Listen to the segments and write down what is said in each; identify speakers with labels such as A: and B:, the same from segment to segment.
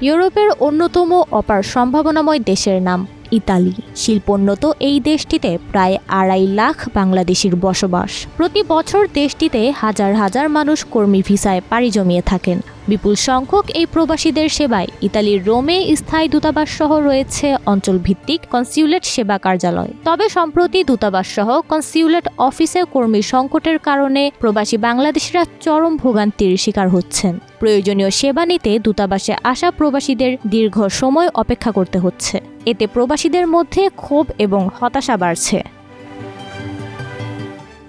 A: ইউরোপের অন্যতম অপার সম্ভাবনাময় দেশের নাম ইতালি। শিল্পোন্নত এই দেশটিতে প্রায় 2.5 লাখ বাংলাদেশির বসবাস। প্রতি বছর দেশটিতে হাজার হাজার মানুষ কর্মী ভিসায় পাড়ি জমিয়ে থাকেন। বিপুল সংখ্যক এই প্রবাসীদের সেবায় ইতালির রোমে স্থায়ী দূতাবাস সহ রয়েছে অঞ্চলভিত্তিক কনস্যুলেট সেবা কার্যালয়। তবে সম্প্রতি দূতাবাস সহ কনস্যুলেট অফিসে কর্মী সংকটের কারণে প্রবাসী বাংলাদেশিরা চরম ভোগান্তির শিকার হচ্ছেন। প্রয়োজনীয় সেবা নিতে দূতাবাসে আসা প্রবাসীদের দীর্ঘ সময় অপেক্ষা করতে হচ্ছে। এতে প্রবাসীদের মধ্যে ক্ষোভ এবং হতাশা বাড়ছে।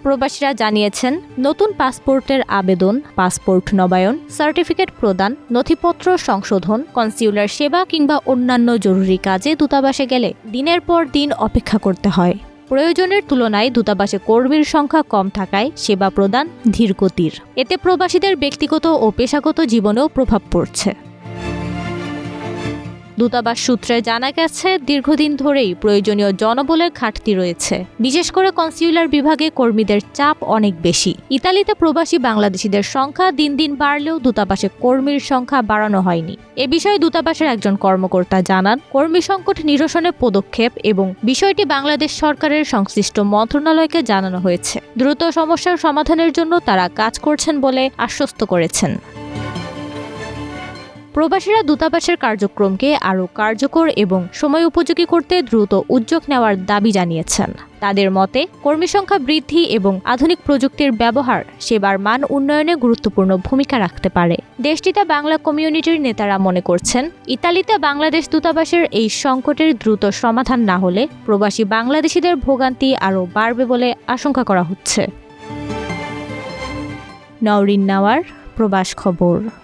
A: প্রবাসীরা জানিয়েছেন, নতুন পাসপোর্টের আবেদন, পাসপোর্ট নবায়ন, সার্টিফিকেট প্রদান, নথিপত্র সংশোধন, কনস্যুলার সেবা কিংবা অন্যান্য জরুরি কাজে দূতাবাসে গেলে দিনের পর দিন অপেক্ষা করতে হয়। প্রয়োজনের তুলনায় দূতাবাসে কর্মীর সংখ্যা কম থাকায় সেবা প্রদান ধীরগতির। এতে প্রবাসীদের ব্যক্তিগত ও পেশাগত জীবনেও প্রভাব পড়ছে। দূতাবাস সূত্রে জানা গেছে, দীর্ঘদিন ধরেই প্রয়োজনীয় জনবলের ঘাটতি রয়েছে। বিশেষ করে কনস্যুলার বিভাগে কর্মীদের চাপ অনেক বেশি। ইতালিতে প্রবাসী বাংলাদেশিদের সংখ্যা দিন দিন বাড়লেও দূতাবাসে কর্মীর সংখ্যা বাড়ানো হয়নি। এ বিষয়ে দূতাবাসের একজন কর্মকর্তা জানান, কর্মী সংকট নিরসনে পদক্ষেপ এবং বিষয়টি বাংলাদেশ সরকারের সংশ্লিষ্ট মন্ত্রণালয়কে জানানো হয়েছে। দ্রুত সমস্যার সমাধানের জন্য তারা কাজ করছেন বলে আশ্বস্ত করেছেন। প্রবাসীরা দূতাবাসের কার্যক্রমকে আরও কার্যকর এবং সময় উপযোগী করতে দ্রুত উদ্যোগ নেওয়ার দাবি জানিয়েছেন। তাদের মতে, কর্মী সংখ্যা বৃদ্ধি এবং আধুনিক প্রযুক্তির ব্যবহার সেবার মান উন্নয়নে গুরুত্বপূর্ণ ভূমিকা রাখতে পারে। দেশটিতে বাংলা কমিউনিটির নেতারা মনে করছেন, ইতালিতে বাংলাদেশ দূতাবাসের এই সংকটের দ্রুত সমাধান না হলে প্রবাসী বাংলাদেশিদের ভোগান্তি আরও বাড়বে বলে আশঙ্কা করা হচ্ছে। নওরিন নাওয়ার, প্রবাস খবর।